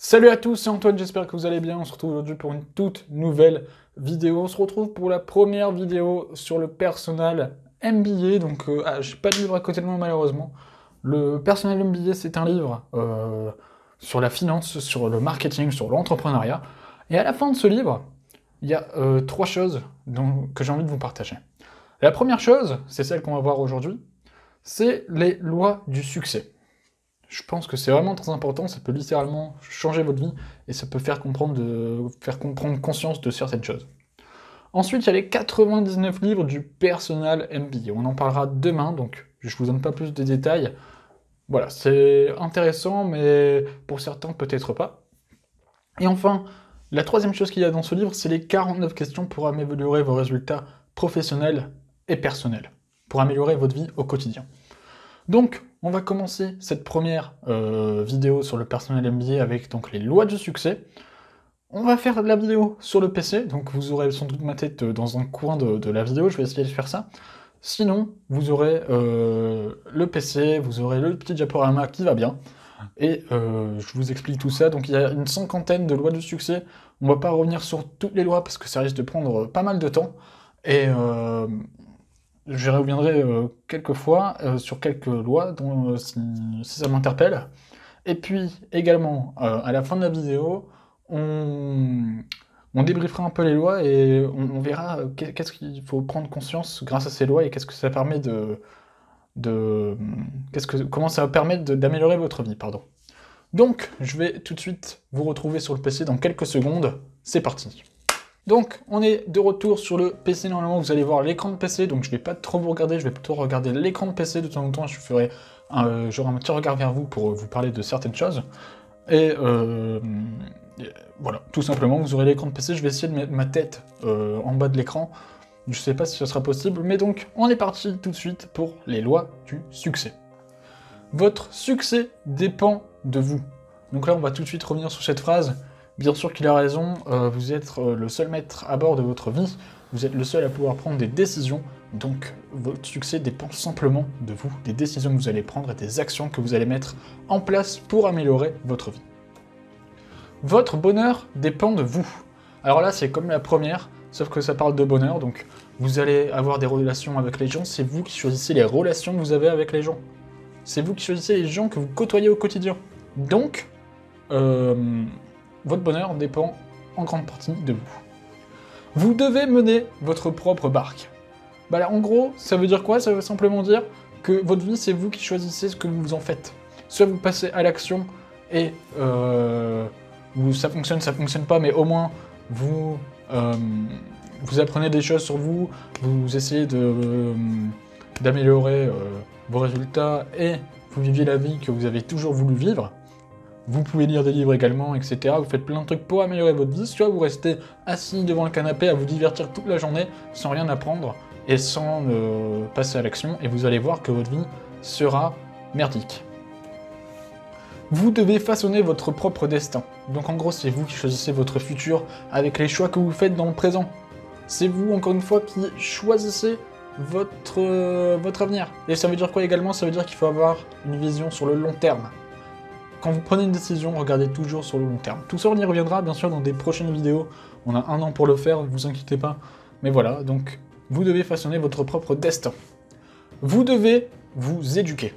Salut à tous, c'est Antoine, j'espère que vous allez bien. On se retrouve aujourd'hui pour une toute nouvelle vidéo. On se retrouve pour la première vidéo sur le personnel MBA. Donc, j'ai pas de livre à côté de moi malheureusement. Le personnel MBA, c'est un livre sur la finance, sur le marketing, sur l'entrepreneuriat. Et à la fin de ce livre, il y a trois choses que j'ai envie de vous partager. La première chose, c'est celle qu'on va voir aujourd'hui, c'est les lois du succès. Je pense que c'est vraiment très important, ça peut littéralement changer votre vie et ça peut faire comprendre conscience de certaines choses. Ensuite, il y a les 99 livres du Personal MBA. On en parlera demain, donc je vous donne pas plus de détails. Voilà, c'est intéressant, mais pour certains, peut-être pas. Et enfin, la troisième chose qu'il y a dans ce livre, c'est les 49 questions pour améliorer vos résultats professionnels et personnels, pour améliorer votre vie au quotidien. Donc, on va commencer cette première vidéo sur le personnel MBA avec donc les lois du succès. On va faire de la vidéo sur le PC, donc vous aurez sans doute ma tête dans un coin de la vidéo, je vais essayer de faire ça. Sinon, vous aurez le PC, vous aurez le petit diaporama qui va bien, et je vous explique tout ça. Donc il y a une cinquantaine de lois du succès, on va pas revenir sur toutes les lois parce que ça risque de prendre pas mal de temps, et je reviendrai quelques fois sur quelques lois si ça m'interpelle. Et puis également, à la fin de la vidéo, on débriefera un peu les lois et on verra qu'est-ce qu'il faut prendre conscience grâce à ces lois et qu'est-ce que ça permet comment ça va permettre d'améliorer votre vie, pardon. Donc, je vais tout de suite vous retrouver sur le PC dans quelques secondes. C'est parti. Donc, on est de retour sur le PC. Normalement, vous allez voir l'écran de PC, donc je vais pas trop vous regarder, je vais plutôt regarder l'écran de PC. De temps en temps, j'aurai un petit regard vers vous pour vous parler de certaines choses. Et voilà, tout simplement, vous aurez l'écran de PC. Je vais essayer de mettre ma tête en bas de l'écran. Je sais pas si ce sera possible, mais donc, on est parti tout de suite pour les lois du succès. Votre succès dépend de vous. Donc là, on va tout de suite revenir sur cette phrase. Bien sûr qu'il a raison, vous êtes le seul maître à bord de votre vie, vous êtes le seul à pouvoir prendre des décisions, donc votre succès dépend simplement de vous, des décisions que vous allez prendre et des actions que vous allez mettre en place pour améliorer votre vie. Votre bonheur dépend de vous. Alors là, c'est comme la première, sauf que ça parle de bonheur, donc vous allez avoir des relations avec les gens, c'est vous qui choisissez les relations que vous avez avec les gens. C'est vous qui choisissez les gens que vous côtoyez au quotidien. Donc, votre bonheur dépend en grande partie de vous. Vous devez mener votre propre barque. Bah là, en gros, ça veut dire quoi? Ça veut simplement dire que votre vie, c'est vous qui choisissez ce que vous en faites. Soit vous passez à l'action et ça fonctionne pas, mais au moins vous apprenez des choses sur vous, vous essayez d'améliorer vos résultats et vous vivez la vie que vous avez toujours voulu vivre. Vous pouvez lire des livres également, etc. Vous faites plein de trucs pour améliorer votre vie, soit vous restez assis devant le canapé à vous divertir toute la journée sans rien apprendre et sans passer à l'action, et vous allez voir que votre vie sera merdique. Vous devez façonner votre propre destin. Donc en gros, c'est vous qui choisissez votre futur avec les choix que vous faites dans le présent. C'est vous, encore une fois, qui choisissez votre avenir. Et ça veut dire quoi également? Ça veut dire qu'il faut avoir une vision sur le long terme. Quand vous prenez une décision, regardez toujours sur le long terme. Tout ça, on y reviendra bien sûr dans des prochaines vidéos. On a 1 an pour le faire, ne vous inquiétez pas. Mais voilà, donc vous devez façonner votre propre destin. Vous devez vous éduquer.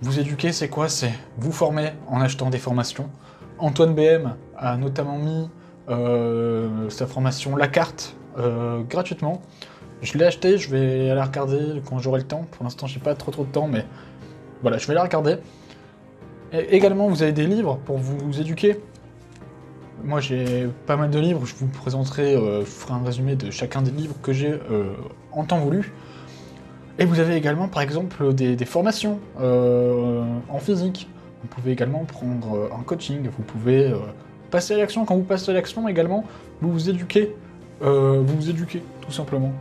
Vous éduquer, c'est quoi? C'est vous former en achetant des formations. Antoine BM a notamment mis sa formation La Carte gratuitement. Je l'ai acheté, je vais la regarder quand j'aurai le temps. Pour l'instant, j'ai pas trop de temps, mais voilà, je vais la regarder. Et également, vous avez des livres pour vous éduquer. Moi, j'ai pas mal de livres, je vous présenterai, je ferai un résumé de chacun des livres que j'ai en temps voulu. Et vous avez également, par exemple, des formations en physique. Vous pouvez également prendre un coaching, vous pouvez passer à l'action. Quand vous passez à l'action également, vous vous éduquez, tout simplement.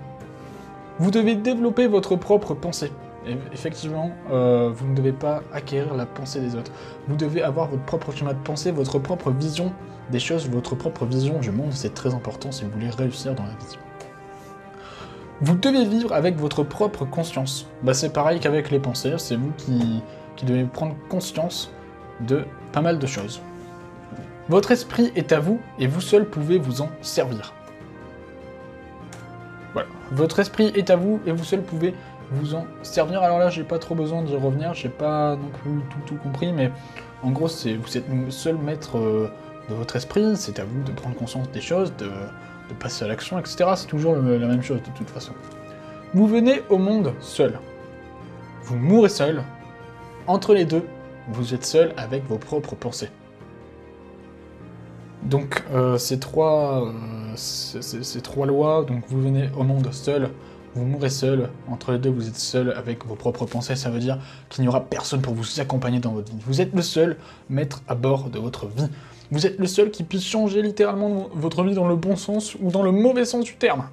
Vous devez développer votre propre pensée. Et effectivement, vous ne devez pas acquérir la pensée des autres. Vous devez avoir votre propre schéma de pensée, votre propre vision des choses, votre propre vision du monde. C'est très important si vous voulez réussir dans la vie. Vous devez vivre avec votre propre conscience. Bah, c'est pareil qu'avec les pensées, c'est vous qui devez prendre conscience de pas mal de choses. Votre esprit est à vous et vous seul pouvez vous en servir. Voilà. Votre esprit est à vous et vous seul pouvez vous en servir. Alors là, j'ai pas trop besoin d'y revenir, j'ai pas non plus tout compris, mais en gros, vous êtes le seul maître de votre esprit, c'est à vous de prendre conscience des choses, de passer à l'action, etc. C'est toujours la même chose de toute façon. Vous venez au monde seul. Vous mourrez seul. Entre les deux, vous êtes seul avec vos propres pensées. Donc ces trois lois, donc vous venez au monde seul, vous mourrez seul, entre les deux vous êtes seul avec vos propres pensées, ça veut dire qu'il n'y aura personne pour vous accompagner dans votre vie. Vous êtes le seul maître à bord de votre vie. Vous êtes le seul qui puisse changer littéralement votre vie dans le bon sens ou dans le mauvais sens du terme.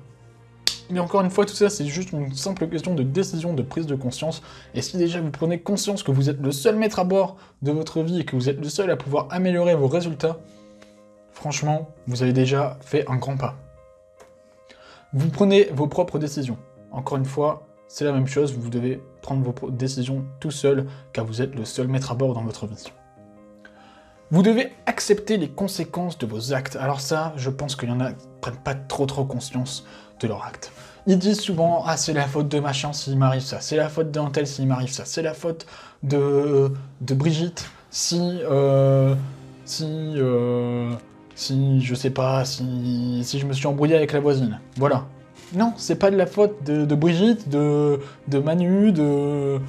Mais encore une fois, tout ça, c'est juste une simple question de décision, de prise de conscience. Et si déjà vous prenez conscience que vous êtes le seul maître à bord de votre vie et que vous êtes le seul à pouvoir améliorer vos résultats, franchement, vous avez déjà fait un grand pas. Vous prenez vos propres décisions. Encore une fois, c'est la même chose, vous devez prendre vos décisions tout seul, car vous êtes le seul maître à bord dans votre vie. Vous devez accepter les conséquences de vos actes. Alors ça, je pense qu'il y en a qui ne prennent pas trop conscience de leurs actes. Ils disent souvent « Ah, c'est la faute de machin s'il m'arrive ça, c'est la faute d'un tel s'il m'arrive ça, c'est la faute de Brigitte si je sais pas, si je me suis embrouillé avec la voisine. » Voilà. Non, c'est pas de la faute de Brigitte, de Manu, de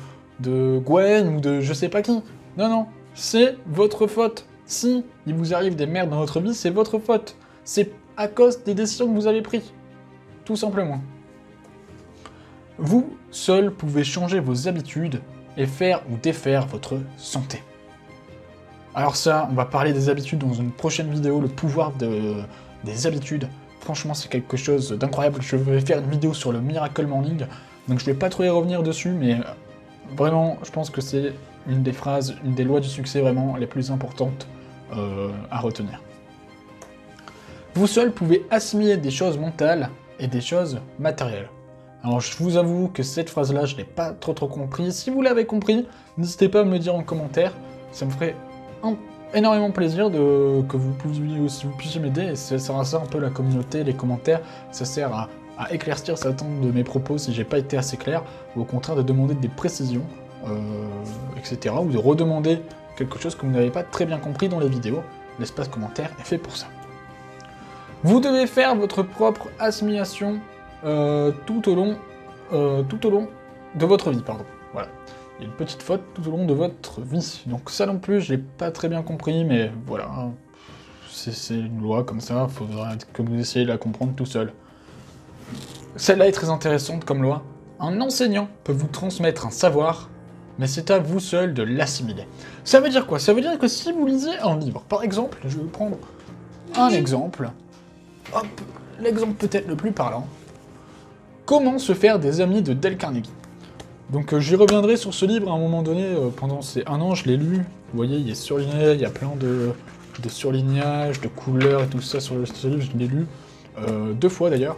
Gwen ou de je sais pas qui. Non, non, c'est votre faute. Si il vous arrive des merdes dans votre vie, c'est votre faute. C'est à cause des décisions que vous avez prises. Tout simplement. Vous, seul, pouvez changer vos habitudes et faire ou défaire votre santé. Alors ça, on va parler des habitudes dans une prochaine vidéo, le pouvoir des habitudes. Franchement, c'est quelque chose d'incroyable. Je vais faire une vidéo sur le Miracle Morning, donc je vais pas trop y revenir dessus, mais vraiment, je pense que c'est une des phrases, une des lois du succès vraiment les plus importantes à retenir. Vous seul pouvez assimiler des choses mentales et des choses matérielles. Alors je vous avoue que cette phrase-là, je l'ai pas trop compris. Si vous l'avez compris, n'hésitez pas à me le dire en commentaire. Ça me ferait énormément plaisir que vous puissiez m'aider. Et ça sert à ça un peu la communauté, les commentaires. Ça sert à éclaircir certains de mes propos si j'ai pas été assez clair, ou au contraire de demander des précisions, etc. Ou de redemander quelque chose que vous n'avez pas très bien compris dans les vidéos. L'espace commentaire est fait pour ça. Vous devez faire votre propre assimilation tout au long de votre vie, pardon. Voilà. Il y a une petite faute tout au long de votre vie. Donc ça non plus, je l'ai pas très bien compris, mais voilà. C'est une loi comme ça, il faudra que vous essayiez de la comprendre tout seul. Celle-là est très intéressante comme loi. Un enseignant peut vous transmettre un savoir, mais c'est à vous seul de l'assimiler. Ça veut dire quoi? Ça veut dire que si vous lisez un livre, par exemple, je vais prendre un exemple, hop, l'exemple peut-être le plus parlant. Comment se faire des amis de Dale Carnegie. Donc j'y reviendrai sur ce livre à un moment donné, pendant ces 1 an, je l'ai lu. Vous voyez, il est surligné, il y a plein de surlignages, de couleurs et tout ça sur ce livre, je l'ai lu 2 fois d'ailleurs.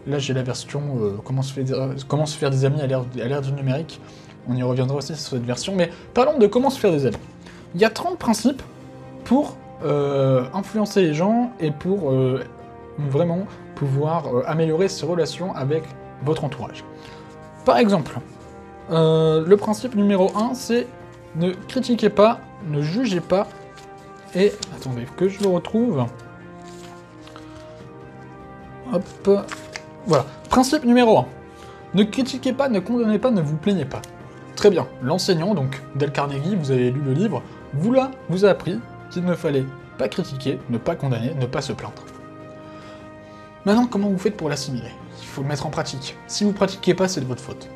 Là j'ai la version comment se faire des amis à l'ère du numérique. On y reviendra aussi sur cette version, mais parlons de comment se faire des amis. Il y a 30 principes pour influencer les gens et pour vraiment pouvoir améliorer ses relations avec votre entourage. Par exemple, le principe numéro 1, c'est ne critiquez pas, ne jugez pas, et attendez que je le retrouve. Hop, voilà. Principe numéro 1. Ne critiquez pas, ne condamnez pas, ne vous plaignez pas. Très bien. L'enseignant, donc Dale Carnegie, vous avez lu le livre, vous a appris qu'il ne fallait pas critiquer, ne pas condamner, ne pas se plaindre. Maintenant, comment vous faites pour l'assimiler? Il faut le mettre en pratique. Si vous ne pratiquez pas, c'est de votre faute.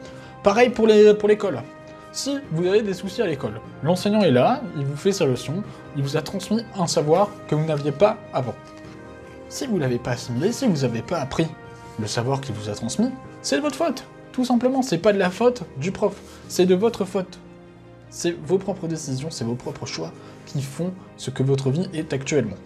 Pareil pour l'école. Si vous avez des soucis à l'école, l'enseignant est là, il vous fait sa leçon, il vous a transmis un savoir que vous n'aviez pas avant. Si vous ne l'avez pas assimilé, si vous n'avez pas appris le savoir qu'il vous a transmis, c'est de votre faute. Tout simplement, c'est pas de la faute du prof, c'est de votre faute. C'est vos propres décisions, c'est vos propres choix qui font ce que votre vie est actuellement.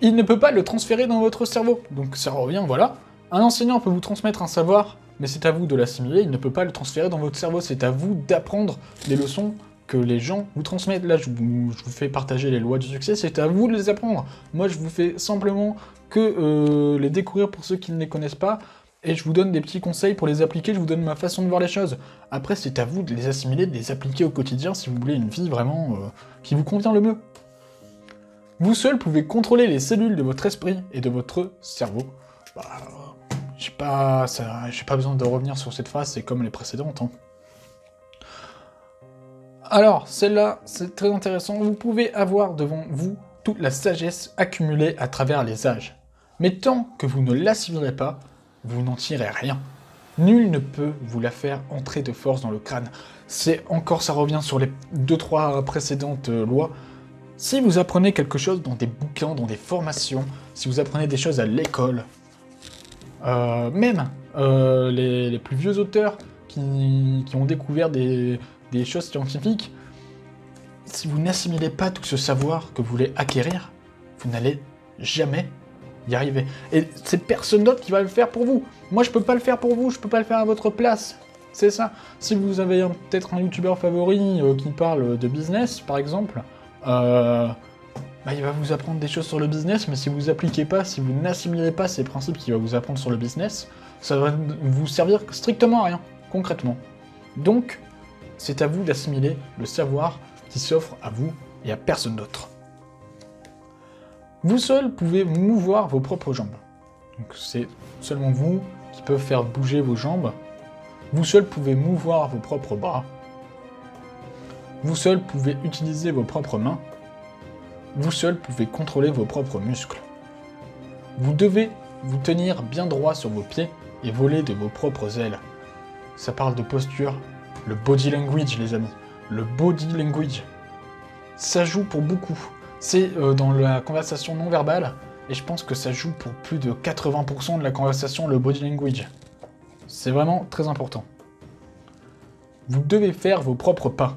Il ne peut pas le transférer dans votre cerveau. Donc ça revient, voilà. Un enseignant peut vous transmettre un savoir, mais c'est à vous de l'assimiler, il ne peut pas le transférer dans votre cerveau, c'est à vous d'apprendre les leçons que les gens vous transmettent. Là, je vous fais partager les lois du succès, c'est à vous de les apprendre. Moi, je vous fais simplement que les découvrir pour ceux qui ne les connaissent pas, et je vous donne des petits conseils pour les appliquer, je vous donne ma façon de voir les choses. Après, c'est à vous de les assimiler, de les appliquer au quotidien si vous voulez une vie vraiment qui vous convient le mieux. Vous seul pouvez contrôler les cellules de votre esprit et de votre cerveau. Bah, j'ai pas besoin de revenir sur cette phrase, c'est comme les précédentes. Hein. Alors, celle-là, c'est très intéressant. Vous pouvez avoir devant vous toute la sagesse accumulée à travers les âges. Mais tant que vous ne l'assimilerez pas, vous n'en tirez rien. Nul ne peut vous la faire entrer de force dans le crâne. C'est encore, ça revient sur les 2-3 précédentes lois. Si vous apprenez quelque chose dans des bouquins, dans des formations, si vous apprenez des choses à l'école, même les plus vieux auteurs qui ont découvert des choses scientifiques, si vous n'assimilez pas tout ce savoir que vous voulez acquérir, vous n'allez jamais y arriver. Et c'est personne d'autre qui va le faire pour vous. Moi, je peux pas le faire pour vous, je peux pas le faire à votre place. C'est ça. Si vous avez peut-être un youtubeur favori qui parle de business, par exemple, il va vous apprendre des choses sur le business, mais si vous appliquez pas, si vous n'assimilez pas ces principes qu'il va vous apprendre sur le business, ça va vous servir strictement à rien, concrètement. Donc, c'est à vous d'assimiler le savoir qui s'offre à vous et à personne d'autre. Vous seul pouvez mouvoir vos propres jambes. Donc c'est seulement vous qui peuvent faire bouger vos jambes. Vous seul pouvez mouvoir vos propres bras. Vous seul pouvez utiliser vos propres mains. Vous seul pouvez contrôler vos propres muscles. Vous devez vous tenir bien droit sur vos pieds et voler de vos propres ailes. Ça parle de posture, le body language les amis. Le body language. Ça joue pour beaucoup. C'est dans la conversation non verbale, et je pense que ça joue pour plus de 80% de la conversation, le body language. C'est vraiment très important. Vous devez faire vos propres pas.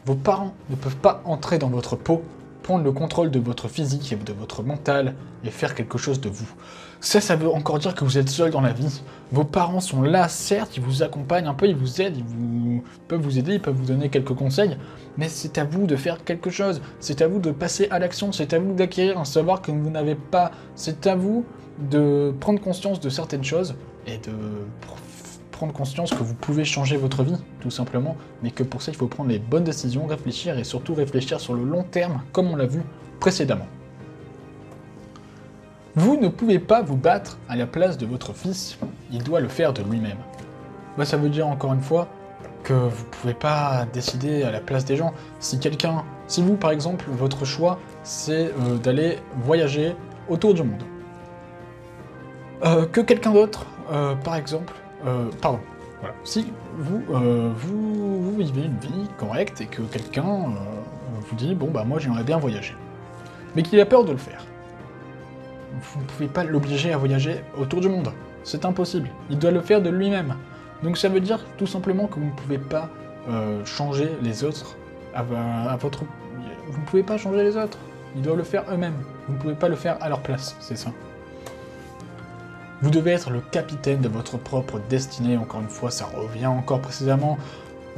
Vos parents ne peuvent pas entrer dans votre peau, prendre le contrôle de votre physique et de votre mental, et faire quelque chose de vous. Ça veut encore dire que vous êtes seul dans la vie. Vos parents sont là, certes, ils vous accompagnent un peu, ils vous aident, ils peuvent vous aider, ils peuvent vous donner quelques conseils, mais c'est à vous de faire quelque chose, c'est à vous de passer à l'action, c'est à vous d'acquérir un savoir que vous n'avez pas, c'est à vous de prendre conscience de certaines choses, et de prendre conscience que vous pouvez changer votre vie, tout simplement, mais que pour ça il faut prendre les bonnes décisions, réfléchir, et surtout réfléchir sur le long terme, comme on l'a vu précédemment. Vous ne pouvez pas vous battre à la place de votre fils, il doit le faire de lui-même. Ça veut dire encore une fois que vous ne pouvez pas décider à la place des gens. Si vous par exemple, votre choix c'est d'aller voyager autour du monde, que quelqu'un d'autre, par exemple, voilà. Si vous vivez une vie correcte et que quelqu'un vous dit bon bah moi j'aimerais bien voyager, mais qu'il a peur de le faire, vous ne pouvez pas l'obliger à voyager autour du monde. C'est impossible. Il doit le faire de lui-même. Donc ça veut dire tout simplement que vous ne pouvez pas changer les autres à votre... Vous ne pouvez pas changer les autres. Ils doivent le faire eux-mêmes. Vous ne pouvez pas le faire à leur place, c'est ça. Vous devez être le capitaine de votre propre destinée. Encore une fois, ça revient encore précisément.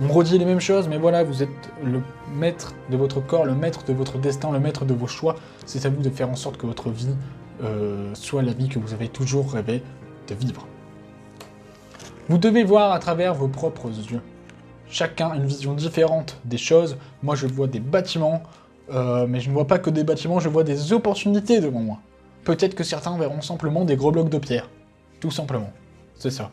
On redit les mêmes choses, mais voilà, vous êtes le maître de votre corps, le maître de votre destin, le maître de vos choix. C'est à vous de faire en sorte que votre vie soit la vie que vous avez toujours rêvé de vivre. Vous devez voir à travers vos propres yeux. Chacun a une vision différente des choses. Moi, je vois des bâtiments, mais je ne vois pas que des bâtiments, je vois des opportunités devant moi. Peut-être que certains verront simplement des gros blocs de pierre. Tout simplement. C'est ça.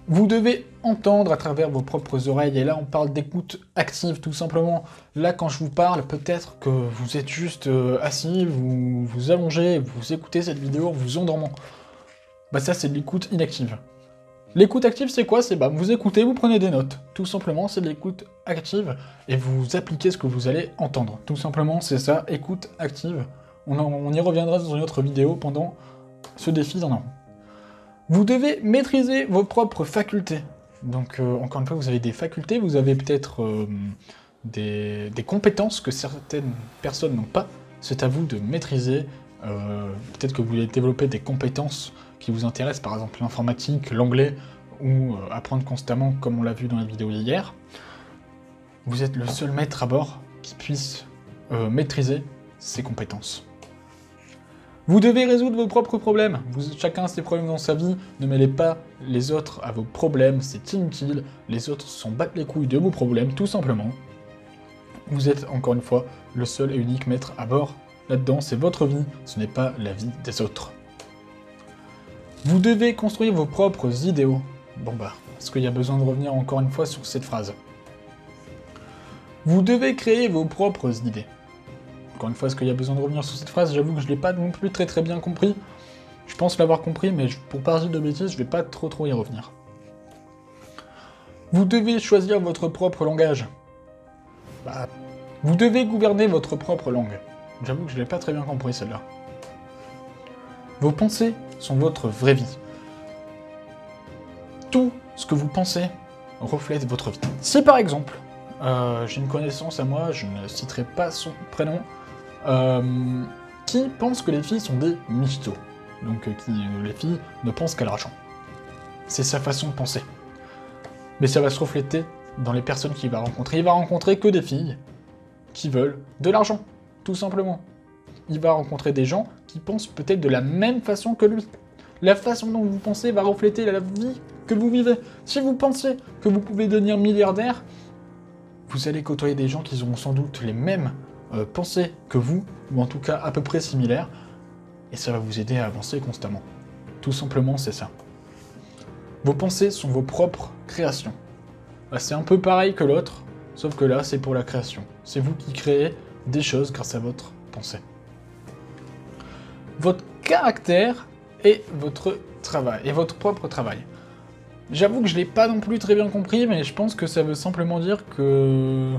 Vous devez entendre à travers vos propres oreilles, et là on parle d'écoute active tout simplement. Là quand je vous parle, peut-être que vous êtes juste assis, vous vous allongez, vous écoutez cette vidéo en vous endormant. Ça c'est de l'écoute inactive. L'écoute active c'est quoi? C'est vous écoutez, vous prenez des notes. Tout simplement c'est de l'écoute active, et vous appliquez ce que vous allez entendre. Tout simplement c'est ça, écoute active. On y reviendra dans une autre vidéo pendant ce défi d'un an. Vous devez maîtriser vos propres facultés. Donc, encore une fois, vous avez des facultés, vous avez peut-être des compétences que certaines personnes n'ont pas. C'est à vous de maîtriser. Peut-être que vous voulez développer des compétences qui vous intéressent, par exemple l'informatique, l'anglais, ou apprendre constamment, comme on l'a vu dans la vidéo d'hier. vous êtes le seul maître à bord qui puisse maîtriser ses compétences. Vous devez résoudre vos propres problèmes. Chacun a ses problèmes dans sa vie. Ne mêlez pas les autres à vos problèmes, c'est inutile. Les autres s'en battent les couilles de vos problèmes, tout simplement. Vous êtes, encore une fois, le seul et unique maître à bord. Là-dedans, c'est votre vie, ce n'est pas la vie des autres. Vous devez construire vos propres idéaux. Bon bah, est-ce qu'il y a besoin de revenir encore une fois sur cette phrase? Vous devez créer vos propres idées. Encore une fois, est-ce qu'il y a besoin de revenir sur cette phrase? J'avoue que je ne l'ai pas non plus très bien compris. Je pense l'avoir compris, mais pour pas dire de bêtises, je vais pas trop y revenir. Vous devez choisir votre propre langage. Bah, vous devez gouverner votre propre langue. J'avoue que je l'ai pas très bien compris celle-là. Vos pensées sont votre vraie vie. Tout ce que vous pensez reflète votre vie. Si par exemple, j'ai une connaissance à moi, je ne citerai pas son prénom, qui pense que les filles sont des mythos. Donc les filles ne pensent qu'à l'argent. C'est sa façon de penser. Mais ça va se refléter dans les personnes qu'il va rencontrer. Il va rencontrer que des filles qui veulent de l'argent, tout simplement. Il va rencontrer des gens qui pensent peut-être de la même façon que lui. La façon dont vous pensez va refléter la vie que vous vivez. Si vous pensez que vous pouvez devenir milliardaire, vous allez côtoyer des gens qui auront sans doute les mêmes pensées que vous, ou en tout cas à peu près similaires, et ça va vous aider à avancer constamment. Tout simplement, c'est ça. Vos pensées sont vos propres créations. Bah, c'est un peu pareil que l'autre, sauf que là, c'est pour la création. C'est vous qui créez des choses grâce à votre pensée. Votre caractère et votre travail, et votre propre travail. J'avoue que je l'ai pas non plus très bien compris, mais je pense que ça veut simplement dire que...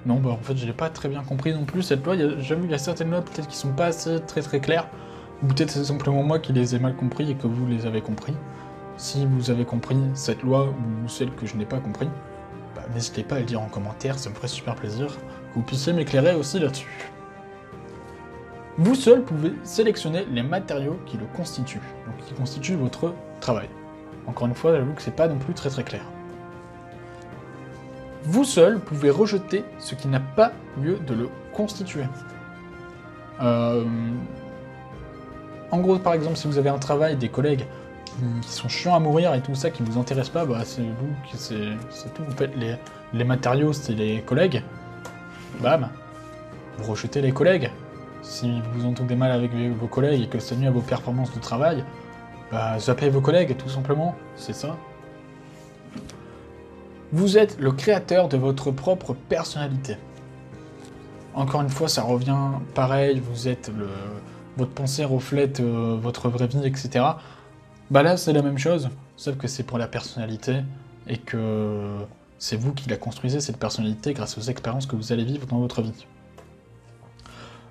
Non, bah en fait, je l'ai pas très bien compris non plus, cette loi. J'avoue qu'il y a certaines lois peut-être qui sont pas assez très claires, ou peut-être c'est simplement moi qui les ai mal compris et que vous les avez compris. Si vous avez compris cette loi, ou celle que je n'ai pas compris, bah, n'hésitez pas à le dire en commentaire, ça me ferait super plaisir que vous puissiez m'éclairer aussi là-dessus. Vous seul pouvez sélectionner les matériaux qui le constituent, donc qui constituent votre travail. Encore une fois, j'avoue que c'est pas non plus très clair. Vous seul pouvez rejeter ce qui n'a pas lieu de le constituer. En gros, par exemple, si vous avez un travail, des collègues qui sont chiants à mourir et tout ça, qui vous intéresse pas, bah c'est vous qui c'est tout. Vous faites les matériaux, c'est les collègues. Bam, vous rejetez les collègues. Si vous entendez mal avec vos collègues et que ça nuit à vos performances de travail, bah zappez vos collègues, tout simplement, c'est ça. Vous êtes le créateur de votre propre personnalité. Encore une fois, ça revient pareil, vous êtes votre pensée reflète votre vraie vie, etc. Bah là, c'est la même chose, sauf que c'est pour la personnalité, et que c'est vous qui la construisez, cette personnalité, grâce aux expériences que vous allez vivre dans votre vie.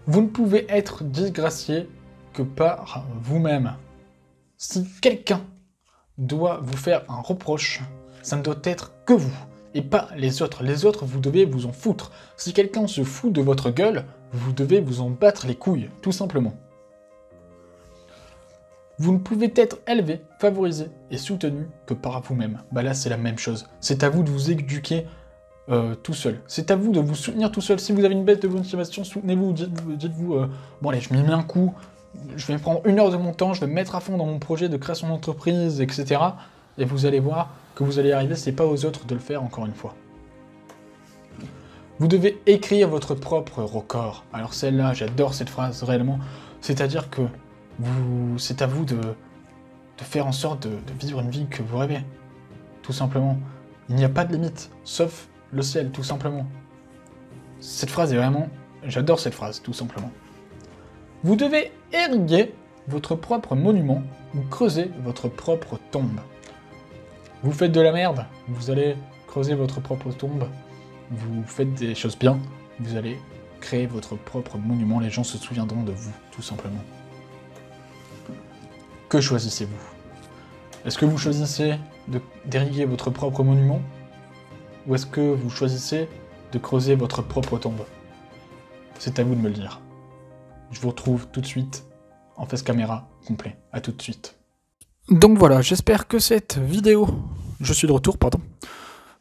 Vous ne pouvez être disgracié que par vous-même. Si quelqu'un doit vous faire un reproche, ça ne doit être que vous, et pas les autres. Les autres, vous devez vous en foutre. Si quelqu'un se fout de votre gueule, vous devez vous en battre les couilles, tout simplement. Vous ne pouvez être élevé, favorisé et soutenu que par vous-même. Bah là, c'est la même chose. C'est à vous de vous éduquer tout seul. C'est à vous de vous soutenir tout seul. Si vous avez une baisse de motivation, soutenez-vous. Dites-vous, bon allez, je m'y mets un coup, je vais prendre 1 heure de mon temps, je vais me mettre à fond dans mon projet de création d'entreprise, etc. Et vous allez voir que vous allez y arriver, c'est pas aux autres de le faire, encore une fois. Vous devez écrire votre propre record. Alors celle-là, j'adore cette phrase, réellement. C'est-à-dire que c'est à vous de faire en sorte de vivre une vie que vous rêvez. Tout simplement. Il n'y a pas de limite, sauf le ciel, tout simplement. Cette phrase est vraiment... J'adore cette phrase, tout simplement. Vous devez ériguer votre propre monument ou creuser votre propre tombe. Vous faites de la merde, vous allez creuser votre propre tombe. Vous faites des choses bien, vous allez créer votre propre monument. Les gens se souviendront de vous, tout simplement. Que choisissez-vous? Est-ce que vous choisissez d'ériguer votre propre monument? Ou est-ce que vous choisissez de creuser votre propre tombe? C'est à vous de me le dire. Je vous retrouve tout de suite en face caméra complet. À tout de suite. Donc voilà, j'espère que cette vidéo... Je suis de retour, pardon.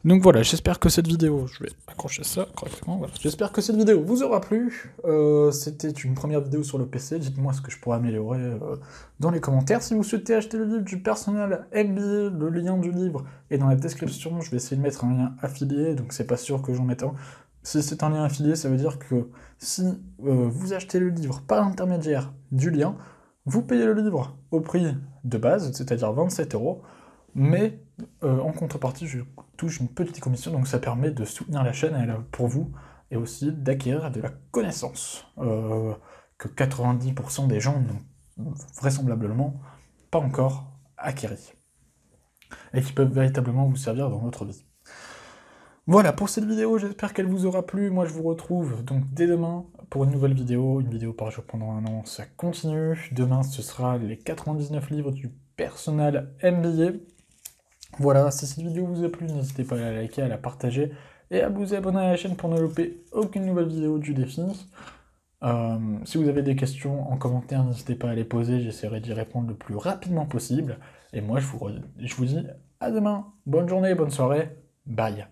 Donc voilà, j'espère que cette vidéo, je vais accrocher ça correctement, voilà. J'espère que cette vidéo vous aura plu. C'était une première vidéo sur le PC, dites-moi ce que je pourrais améliorer dans les commentaires. Si vous souhaitez acheter le livre du personnel MBA, le lien du livre est dans la description, je vais essayer de mettre un lien affilié, donc c'est pas sûr que j'en mette un. Si c'est un lien affilié, ça veut dire que si vous achetez le livre par l'intermédiaire du lien, vous payez le livre au prix de base, c'est-à-dire 27 €, mais en contrepartie, je touche une petite commission, donc ça permet de soutenir la chaîne pour vous, et aussi d'acquérir de la connaissance, que 90% des gens n'ont vraisemblablement pas encore acquéri, et qui peuvent véritablement vous servir dans votre vie. Voilà pour cette vidéo, j'espère qu'elle vous aura plu. Moi je vous retrouve donc dès demain pour une nouvelle vidéo, par jour pendant un an, ça continue. Demain ce sera les 99 livres du personnel MBA. Voilà, si cette vidéo vous a plu, n'hésitez pas à la liker, à la partager, et à vous abonner à la chaîne pour ne louper aucune nouvelle vidéo du défi. Si vous avez des questions en commentaire, n'hésitez pas à les poser, j'essaierai d'y répondre le plus rapidement possible. Et moi je vous dis à demain, bonne journée, bonne soirée, bye.